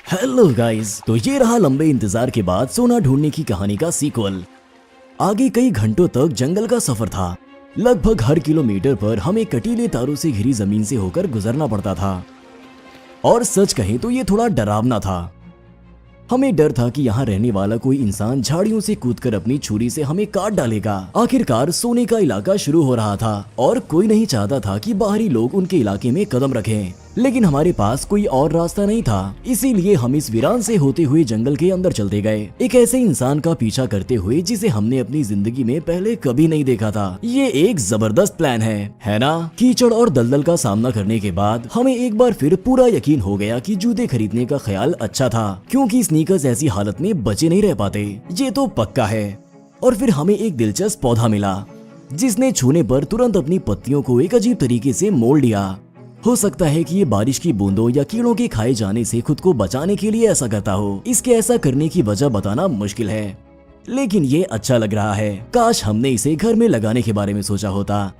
Hello guys, तो ये रहा लंबे इंतजार के बाद सोना ढूंढने की कहानी का सीक्वल। आगे कई घंटों तक जंगल का सफर था। लगभग हर किलोमीटर पर हमें कटीले तारों से घिरी जमीन से होकर गुजरना पड़ता था और सच कहें तो ये थोड़ा डरावना था। हमें डर था कि यहाँ रहने वाला कोई इंसान झाड़ियों से कूदकर अपनी छुरी से हमें काट डालेगा। आखिरकार सोने का इलाका शुरू हो रहा था और कोई नहीं चाहता था कि बाहरी लोग उनके इलाके में कदम रखें, लेकिन हमारे पास कोई और रास्ता नहीं था। इसीलिए हम इस वीरान से होते हुए जंगल के अंदर चलते गए, एक ऐसे इंसान का पीछा करते हुए जिसे हमने अपनी जिंदगी में पहले कभी नहीं देखा था। ये एक जबरदस्त प्लान है ना? कीचड़ और दलदल का सामना करने के बाद हमें एक बार फिर पूरा यकीन हो गया कि जूते खरीदने का ख्याल अच्छा था, क्योंकि स्नीकर्स ऐसी हालत में बचे नहीं रह पाते, ये तो पक्का है। और फिर हमें एक दिलचस्प पौधा मिला जिसने छूने पर तुरंत अपनी पत्तियों को एक अजीब तरीके से मोड़ लिया। हो सकता है कि ये बारिश की बूंदों या कीड़ों के खाए जाने से खुद को बचाने के लिए ऐसा करता हो। इसके ऐसा करने की वजह बताना मुश्किल है, लेकिन ये अच्छा लग रहा है। काश हमने इसे घर में लगाने के बारे में सोचा होता।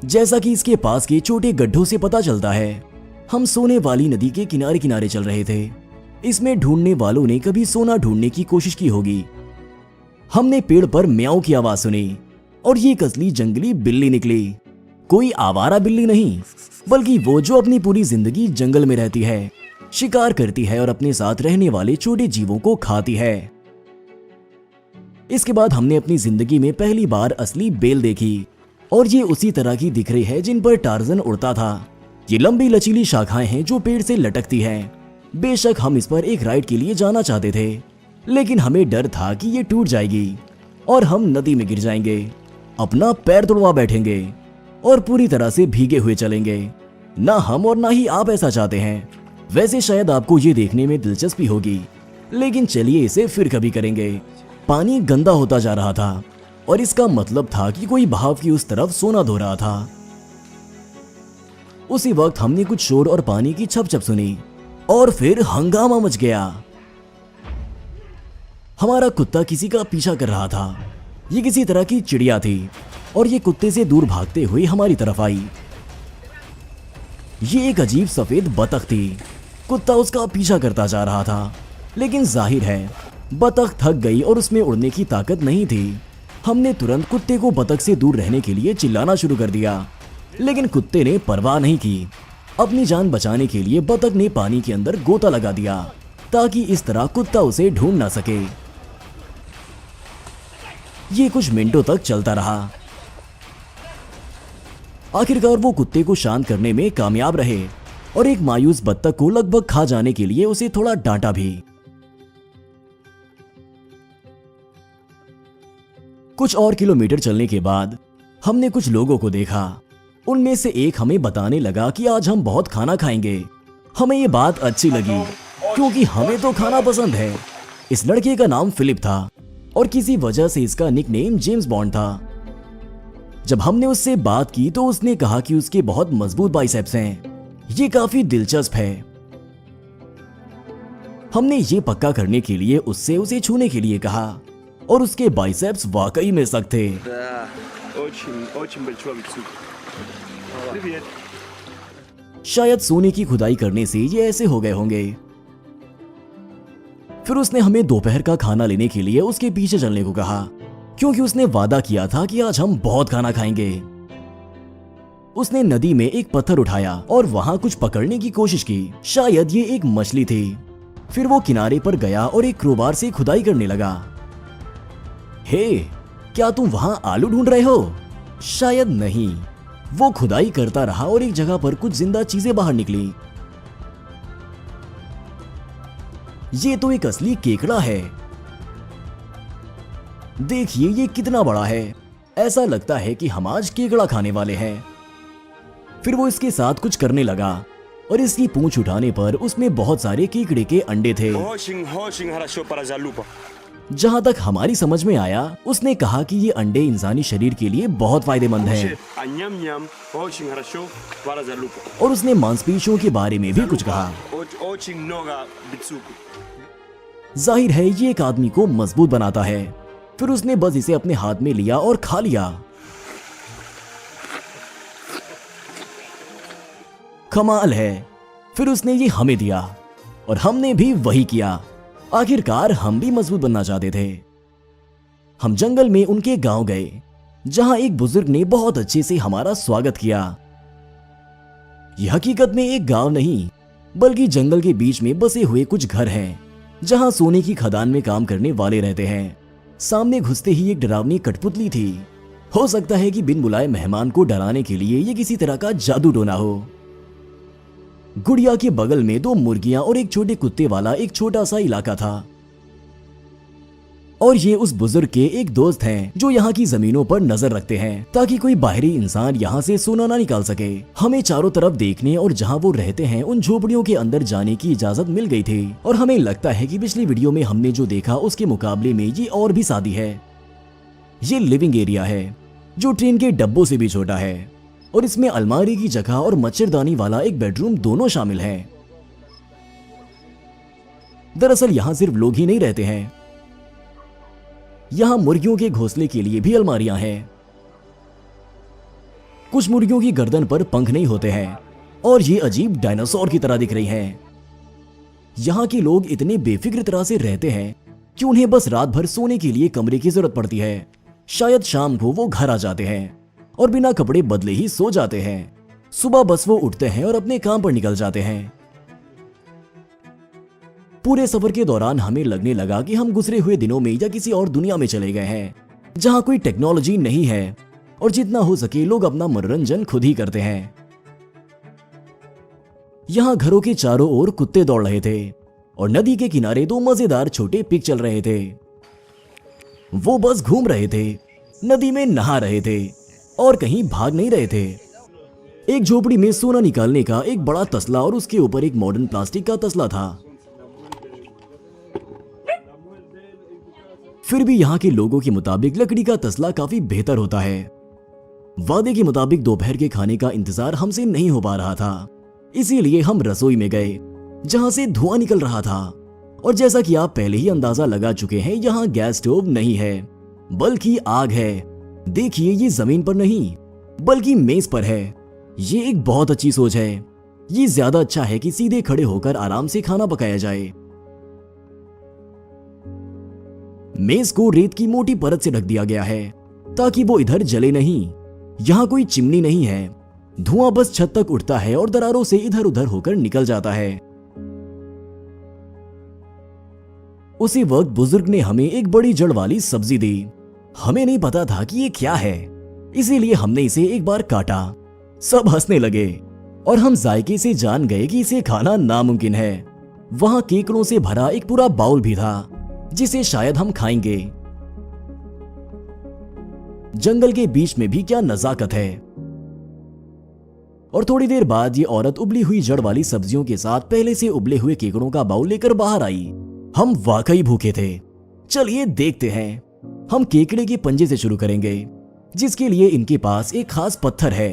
जैसा कि इसके पास के छोटे गड्ढों से पता चलता है, हम सोने वाली नदी के किनारे किनारे चल रहे थे। इसमें ढूंढने वालों ने कभी सोना ढूंढने की कोशिश की होगी। हमने पेड़ पर म्याऊं की आवाज सुनी और ये एक असली जंगली बिल्ली निकली। कोई आवारा बिल्ली नहीं, बल्कि वो जो अपनी पूरी जिंदगी जंगल में रहती है, शिकार करती है और अपने साथ रहने वाले छोटे जीवों को खाती है। इसके बाद हमने अपनी जिंदगी में पहली बार असली बेल देखी और ये उसी तरह की दिख रही है जिन पर टार्जन उड़ता था। ये लंबी लचीली शाखाएं हैं जो पेड़ से लटकती हैं। बेशक हम इस पर एक राइड के लिए जाना चाहते थे, लेकिन हमें डर था कि ये टूट जाएगी और हम नदी में गिर जाएंगे, अपना पैर तुड़वा बैठेंगे और पूरी तरह से भीगे हुए चलेंगे। ना हम और ना ही आप ऐसा चाहते हैं। वैसे शायद आपको ये देखने में दिलचस्पी होगी, लेकिन चलिए इसे फिर कभी करेंगे। पानी गंदा होता जा रहा था और इसका मतलब था कि कोई बहाव की उस तरफ सोना धो रहा था। उसी वक्त हमने कुछ शोर और पानी की छप-छप सुनी और फिर हंगामा मच गया। हमारा कुत्ता किसी का पीछा कर रहा था। ये किसी तरह की चिड़िया थी और ये कुत्ते से दूर भागते हुए हमारी तरफ आई। ये एक अजीब सफेद बतख थी। कुत्ता उसका पीछा करता जा रहा था, लेकिन जाहिर है बतख थक गई और उसमें उड़ने की ताकत नहीं थी। हमने तुरंत कुत्ते को बतख से दूर रहने के लिए चिल्लाना शुरू कर दिया, लेकिन कुत्ते ने परवाह नहीं की। अपनी जान बचाने के लिए बतख ने पानी के अंदर गोता लगा दिया ताकि इस तरह कुत्ता उसे ढूंढ ना सके। ये कुछ मिनटों तक चलता रहा। आखिरकार वो कुत्ते को शांत करने में कामयाब रहे और एक मायूस बत्तख को लगभग खा जाने के लिए उसे थोड़ा डांटा भी। कुछ और किलोमीटर चलने के बाद हमने कुछ लोगों को देखा। उनमें से एक हमें बताने लगा कि आज हम बहुत खाना खाएंगे। हमें ये बात अच्छी लगी क्योंकि हमें तो खाना पसंद है। इस लड़के का नाम फिलिप था और किसी वजह से इसका निकनेम जेम्स बॉन्ड था। जब हमने उससे बात की तो उसने कहा कि उसके बहुत मजबूत बाइसेप्स हैं। ये काफी दिलचस्प है। हमने ये पक्का करने के लिए उससे उसे छूने के लिए कहा और उसके बाइसेप्स वाकई में सख्त थे। शायद सोने की खुदाई करने से ये ऐसे हो गए होंगे। फिर उसने हमें दोपहर का खाना लेने के लिए उसके पीछे चलने को कहा, क्योंकि उसने वादा किया था कि आज हम बहुत खाना खाएंगे। उसने नदी में एक पत्थर उठाया और वहां कुछ पकड़ने की कोशिश की। शायद ये एक मछली थी। फिर वो किनारे पर गया और एक क्रोबार से खुदाई करने लगा। हे, क्या तुम वहां आलू ढूंढ रहे हो? शायद नहीं। वो खुदाई करता रहा और एक जगह पर कुछ जिंदा चीजें बाहर निकली। ये तो एक असली केकड़ा है। देखिए ये कितना बड़ा है। ऐसा लगता है कि हम आज केकड़ा खाने वाले हैं। फिर वो इसके साथ कुछ करने लगा और इसकी पूंछ उठाने पर उसमें बहुत सारे केकड़े के अंडे थे। जहां तक हमारी समझ में आया, उसने कहा कि ये अंडे इंसानी शरीर के लिए बहुत फायदेमंद हैं। और उसने मांसपेशियों के बारे में भी कुछ कहा। जाहिर है ये एक आदमी को मजबूत बनाता है। फिर उसने बस इसे अपने हाथ में लिया और खा लिया। कमाल है। फिर उसने ये हमें दिया और हमने भी वही किया। आखिरकार हम भी मजबूत बनना चाहते थे। हम जंगल में उनके गांव गए, जहां एक बुजुर्ग ने बहुत अच्छे से हमारा स्वागत किया। यह हकीकत में एक गांव नहीं, बल्कि जंगल के बीच में बसे हुए कुछ घर हैं, जहां सोने की खदान में काम करने वाले रहते हैं। सामने घुसते ही एक डरावनी कठपुतली थी। हो सकता है कि बिन बुलाए मेहमान को डराने के लिए ये किसी तरह का जादू टोना हो। गुड़िया के बगल में 2 मुर्गियां और एक छोटे कुत्ते वाला एक छोटा सा इलाका था। और ये उस बुजुर्ग के एक दोस्त हैं, जो यहाँ की जमीनों पर नजर रखते हैं, ताकि कोई बाहरी इंसान यहाँ से सोना ना निकाल सके। हमें चारों तरफ देखने और जहाँ वो रहते हैं उन झोपड़ियों के अंदर जाने की इजाजत मिल गई थी। और हमें लगता है कि पिछली वीडियो में हमने जो देखा उसके मुकाबले में ये और भी सादी है। ये लिविंग एरिया है, जो ट्रेन के डब्बों से भी छोटा है, और इसमें अलमारी की जगह और मच्छरदानी वाला एक बेडरूम दोनों शामिल है। दरअसल यहाँ सिर्फ लोग ही नहीं रहते हैं, यहाँ मुर्गियों के घोंसले के लिए भी अलमारियां हैं। कुछ मुर्गियों की गर्दन पर पंख नहीं होते हैं और ये अजीब डायनासोर की तरह दिख रही हैं। यहाँ के लोग इतने बेफिक्र तरह से रहते हैं कि उन्हें बस रात भर सोने के लिए कमरे की जरूरत पड़ती है। शायद शाम को वो घर आ जाते हैं और बिना कपड़े बदले ही सो जाते हैं। सुबह बस वो उठते हैं और अपने काम पर निकल जाते हैं। पूरे सफर के दौरान हमें लगने लगा कि हम गुजरे हुए दिनों में या किसी और दुनिया में चले गए हैं, जहां कोई टेक्नोलॉजी नहीं है और जितना हो सके लोग अपना मनोरंजन खुद ही करते हैं। यहां घरों के चारों ओर कुत्ते दौड़ रहे थे और नदी के किनारे 2 मजेदार छोटे पिग चल रहे थे। वो बस घूम रहे थे, नदी में नहा रहे थे और कहीं भाग नहीं रहे थे। एक झोपड़ी में सोना निकालने का एक बड़ा तसला और उसके ऊपर एक मॉडर्न प्लास्टिक का तसला था। फिर भी यहाँ के लोगों के मुताबिक लकड़ी का तसला काफी बेहतर होता है। वादे के मुताबिक दोपहर के खाने का इंतजार हमसे नहीं हो पा रहा था, इसीलिए हम रसोई में गए, जहां से धुआं निकल रहा था। और जैसा कि आप पहले ही अंदाजा लगा चुके हैं, यहाँ गैस स्टोव नहीं है, बल्कि आग है। देखिए, ये जमीन पर नहीं बल्कि मेज पर है। ये एक बहुत अच्छी सोच है। ये ज्यादा अच्छा है कि सीधे खड़े होकर आराम से खाना पकाया जाए। मेज को रेत की मोटी परत से ढक दिया गया है ताकि वो इधर जले नहीं। यहाँ कोई चिमनी नहीं है, धुआं बस छत तक उठता है और दरारों से इधर उधर होकर निकल जाता है। उसी वक्त बुजुर्ग ने हमें एक बड़ी जड़ वाली सब्जी दी। हमें नहीं पता था कि ये क्या है, इसीलिए हमने इसे एक बार काटा। सब हंसने लगे और हम जायके से जान गए कि इसे खाना नामुमकिन है। वहां केकड़ों से भरा एक पूरा बाउल भी था, जिसे शायद हम खाएंगे। जंगल के बीच में भी क्या नजाकत है। और थोड़ी देर बाद ये औरत उबली हुई जड़ वाली सब्जियों के साथ पहले से उबले हुए केकड़ों का बाउल लेकर बाहर आई। हम वाकई भूखे थे। चलिए देखते हैं। हम केकड़े के पंजे से शुरू करेंगे, जिसके लिए इनके पास एक खास पत्थर है।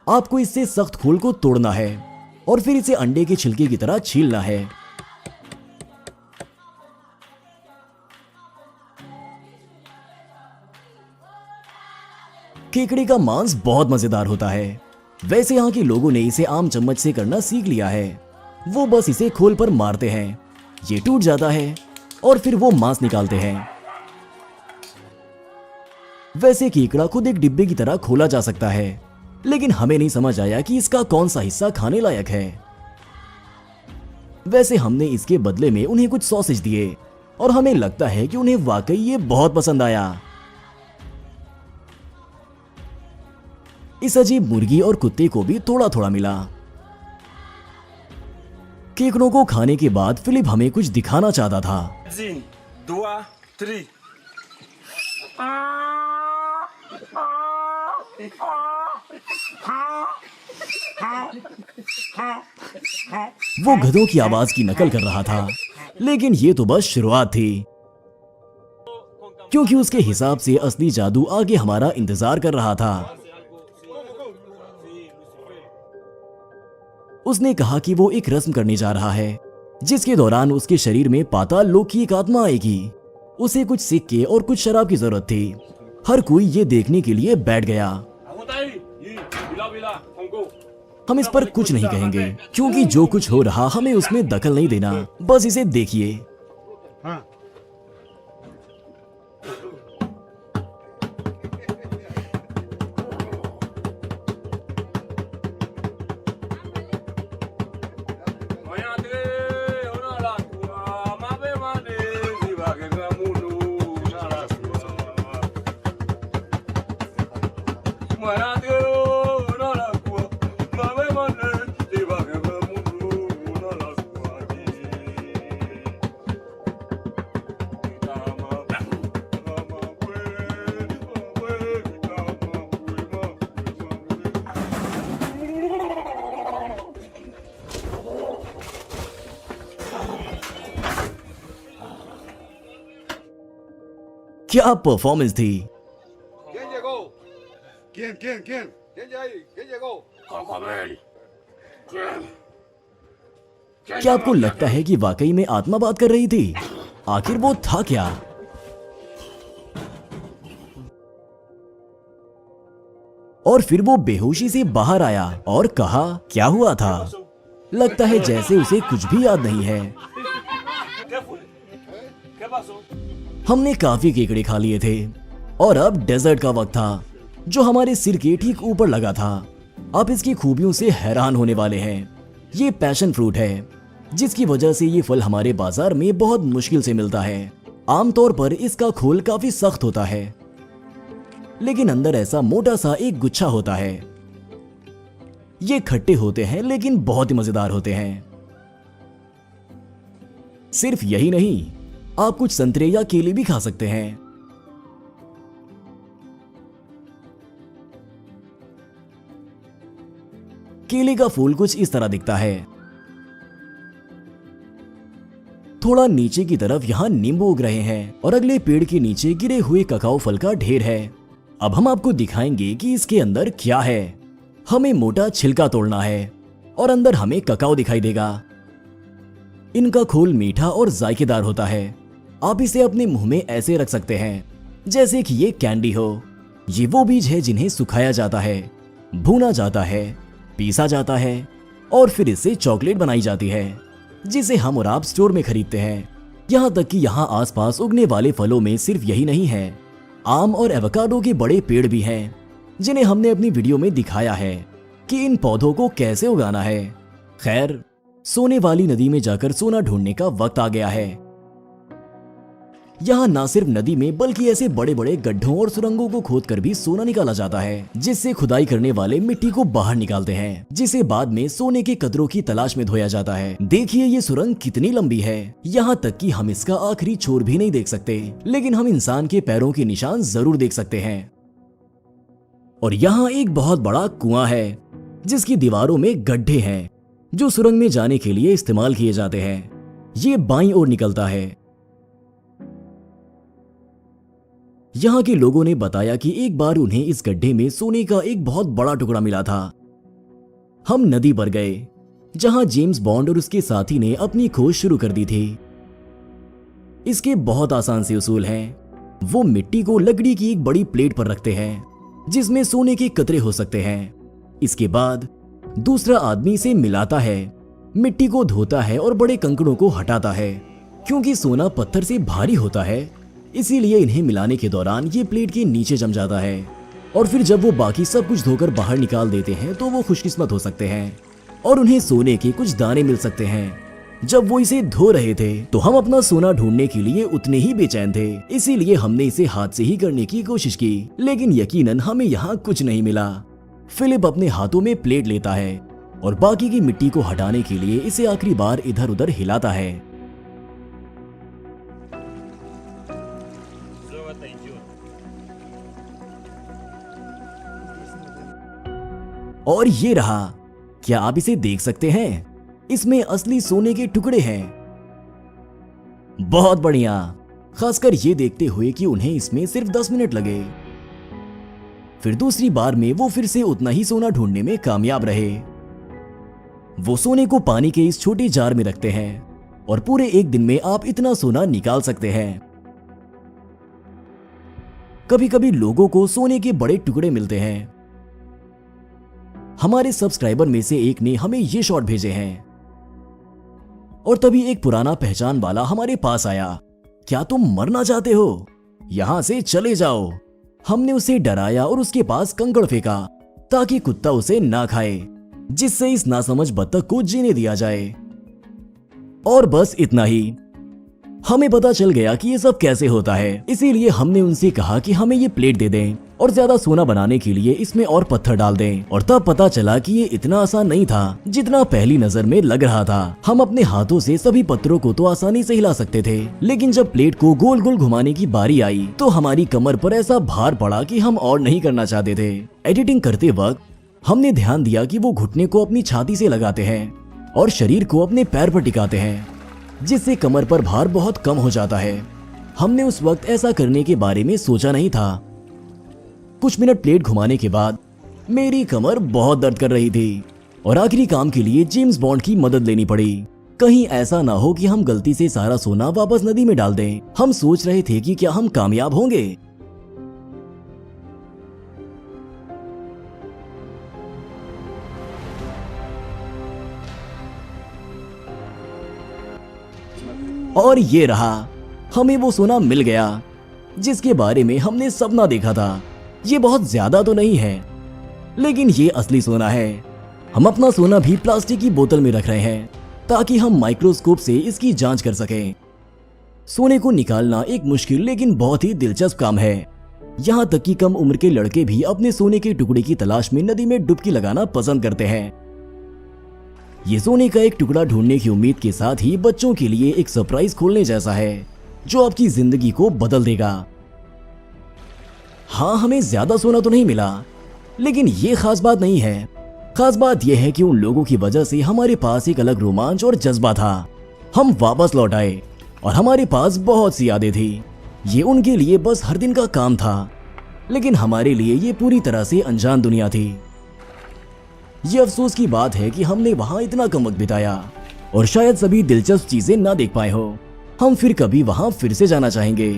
आपको इससे सख्त खोल को तोड़ना है और फिर इसे अंडे के छिलके की तरह छीलना है। केकड़े का मांस बहुत मजेदार होता है। वैसे यहाँ के लोगों ने इसे आम चम्मच से करना सीख लिया है। वो बस इसे खोल पर मारते हैं, ये टूट जाता है और फिर वो मांस निकालते हैं। वैसे केकड़ा खुद एक डिब्बे की तरह खोला जा सकता है, लेकिन हमें नहीं समझ आया कि इसका कौन सा हिस्सा खाने लायक है। वैसे हमने इसके बदले में उन्हें कुछ सॉसेज दिए और हमें लगता है कि उन्हें वाकई ये बहुत पसंद आया। इस अजीब मुर्गी और कुत्ते को भी थोड़ा थोड़ा मिला। केकड़ों को खाने के बाद फिलिप हमें कुछ दिखाना चाहता था। 1, 2, 3. वो गधों की आवाज की नकल कर रहा था, लेकिन ये तो बस शुरुआत थी, क्योंकि उसके हिसाब से असली जादू आगे हमारा इंतजार कर रहा था। उसने कहा कि वो एक रस्म करने जा रहा है, जिसके दौरान उसके शरीर में पाताल लोक की एक आत्मा आएगी। उसे कुछ सिक्के और कुछ शराब की जरूरत थी। हर कोई ये देखने के लिए बैठ गया। हम इस पर कुछ नहीं कहेंगे क्योंकि जो कुछ हो रहा हमें उसमें दखल नहीं देना, बस इसे देखिए। क्या परफॉर्मेंस थी। ¿Quién llegó? ¿Quién? ¿Quién ya ahí? ¿Quién llegó? क्या आपको लगता है कि वाकई में आत्मा बात कर रही थी? आखिर वो था क्या? और फिर वो बेहोशी से बाहर आया और कहा क्या हुआ था। लगता है जैसे उसे कुछ भी याद नहीं है। हमने काफी केकड़े खा लिए थे और अब डेजर्ट का वक्त था जो हमारे सिर के ठीक ऊपर लगा था। आप इसकी खूबियों से हैरान होने वाले हैं। ये पैशन फ्रूट है जिसकी वजह से ये फल हमारे बाजार में बहुत मुश्किल से मिलता है। आमतौर पर इसका खोल काफी सख्त होता है लेकिन अंदर ऐसा मोटा सा एक गुच्छा होता है। ये खट्टे होते हैं लेकिन बहुत ही मजेदार होते हैं। सिर्फ यही नहीं, आप कुछ संतरे या केले भी खा सकते हैं। केले का फूल कुछ इस तरह दिखता है। थोड़ा नीचे की तरफ यहां नींबू उग रहे हैं और अगले पेड़ के नीचे गिरे हुए ककाओ फल का ढेर है। अब हम आपको दिखाएंगे कि इसके अंदर क्या है। हमें मोटा छिलका तोड़ना है और अंदर हमें ककाओ दिखाई देगा। इनका खोल मीठा और जायकेदार होता है। आप इसे अपने मुंह में ऐसे रख सकते हैं जैसे कि ये कैंडी हो। ये वो बीज है जिन्हें सुखाया जाता है, भूना जाता है, पीसा जाता है और फिर इससे चॉकलेट बनाई जाती है जिसे हम और आप स्टोर में खरीदते हैं। यहाँ तक कि यहाँ आसपास उगने वाले फलों में सिर्फ यही नहीं है, आम और एवोकाडो के बड़े पेड़ भी हैं जिन्हें हमने अपनी वीडियो में दिखाया है कि इन पौधों को कैसे उगाना है। खैर, सोने वाली नदी में जाकर सोना ढूंढने का वक्त आ गया है। यहाँ ना सिर्फ नदी में बल्कि ऐसे बड़े बड़े गड्ढों और सुरंगों को खोदकर भी सोना निकाला जाता है जिससे खुदाई करने वाले मिट्टी को बाहर निकालते हैं जिसे बाद में सोने के कतरों की तलाश में धोया जाता है। देखिए ये सुरंग कितनी लंबी है। यहाँ तक कि हम इसका आखिरी छोर भी नहीं देख सकते लेकिन हम इंसान के पैरों के निशान जरूर देख सकते हैं। और यहाँ एक बहुत बड़ा कुआं है जिसकी दीवारों में गड्ढे हैं जो सुरंग में जाने के लिए इस्तेमाल किए जाते हैं। ये बाईं ओर निकलता है। यहाँ के लोगों ने बताया कि एक बार उन्हें इस गड्ढे में सोने का एक बहुत बड़ा टुकड़ा मिला था। हम नदी पर गए जहां जेम्स बॉन्ड और उसके साथी ने अपनी खोज शुरू कर दी थी। इसके बहुत आसान से उसूल हैं। वो मिट्टी को लकड़ी की एक बड़ी प्लेट पर रखते हैं जिसमें सोने के कतरे हो सकते हैं। इसके बाद दूसरा आदमी इसे मिलाता है, मिट्टी को धोता है और बड़े कंकड़ों को हटाता है। क्योंकि सोना पत्थर से भारी होता है इसीलिए इन्हें मिलाने के दौरान ये प्लेट के नीचे जम जाता है और फिर जब वो बाकी सब कुछ धोकर बाहर निकाल देते हैं तो वो खुशकिस्मत हो सकते हैं और उन्हें सोने के कुछ दाने मिल सकते हैं। जब वो इसे धो रहे थे तो हम अपना सोना ढूंढने के लिए उतने ही बेचैन थे, इसीलिए हमने इसे हाथ से ही करने की कोशिश की लेकिन यकीनन हमें यहाँ कुछ नहीं मिला। फिलिप अपने हाथों में प्लेट लेता है और बाकी की मिट्टी को हटाने के लिए इसे आखिरी बार इधर उधर हिलाता है। और ये रहा, क्या आप इसे देख सकते हैं? इसमें असली सोने के टुकड़े हैं। बहुत बढ़िया, खासकर ये देखते हुए कि उन्हें इसमें सिर्फ 10 मिनट लगे। फिर दूसरी बार में वो फिर से उतना ही सोना ढूंढने में कामयाब रहे। वो सोने को पानी के इस छोटे जार में रखते हैं और पूरे एक दिन में आप इतना सोना निकाल सकते हैं। कभी कभी लोगों को सोने के बड़े टुकड़े मिलते हैं। हमारे सब्सक्राइबर में से एक ने हमें ये शॉट भेजे हैं। और तभी एक पुराना पहचान वाला हमारे पास आया। क्या तुम मरना चाहते हो? यहां से चले जाओ। हमने उसे डराया और उसके पास कंकड़ फेंका ताकि कुत्ता उसे ना खाए, जिससे इस नासमझ बत्तख को जीने दिया जाए। और बस इतना ही। हमें पता चल गया कि ये सब कैसे होता है, इसीलिए हमने उनसे कहा कि हमें ये प्लेट दे दें और ज्यादा सोना बनाने के लिए इसमें और पत्थर डाल दें। और तब पता चला कि ये इतना आसान नहीं था जितना पहली नजर में लग रहा था। हम अपने हाथों से सभी पत्थरों को तो आसानी से हिला सकते थे, लेकिन जब प्लेट को गोल गोल घुमाने की बारी आई तो हमारी कमर पर ऐसा भार पड़ा कि हम और नहीं करना चाहते थे। एडिटिंग करते वक्त हमने ध्यान दिया कि वो घुटने को अपनी छाती से लगाते हैं और शरीर को अपने पैर पर टिकाते हैं, जिससे कमर पर भार बहुत कम हो जाता है। हमने उस वक्त ऐसा करने के बारे में सोचा नहीं था। कुछ मिनट प्लेट घुमाने के बाद मेरी कमर बहुत दर्द कर रही थी और आखिरी काम के लिए जेम्स बॉन्ड की मदद लेनी पड़ी। कहीं ऐसा ना हो कि हम गलती से सारा सोना वापस नदी में डाल दें। हम सोच रहे थे कि क्या हम कामयाब होंगे। और ये रहा, हमें वो सोना मिल गया जिसके बारे में हमने सपना देखा था। ये बहुत ज्यादा तो नहीं है, लेकिन ये असली सोना है। हम अपना सोना भी प्लास्टिक की बोतल में रख रहे हैं ताकि हम माइक्रोस्कोप से इसकी जांच कर सकें। सोने को निकालना एक मुश्किल लेकिन बहुत ही दिलचस्प काम है। यहाँ तक कि कम उम्र के लड़के भी अपने सोने के टुकड़े की तलाश में नदी में डुबकी लगाना पसंद करते हैं। ये सोने का एक टुकड़ा ढूंढने की उम्मीद के साथ ही बच्चों के लिए एक सरप्राइज खोलने जैसा है जो आपकी जिंदगी को बदल देगा। हाँ, हमें ज्यादा सोना तो नहीं मिला, लेकिन ये खास बात नहीं है। खास बात यह है कि उन लोगों की वजह से हमारे पास एक अलग रोमांच और जज्बा था। हम वापस लौट आए और हमारे पास बहुत सी यादें थी। ये उनके लिए बस हर दिन का काम था, लेकिन हमारे लिए ये पूरी तरह से अनजान दुनिया थी। ये अफसोस की बात है कि हमने वहां इतना कम वक्त बिताया और शायद सभी दिलचस्प चीजें ना देख पाए हो। हम फिर कभी वहां फिर से जाना चाहेंगे।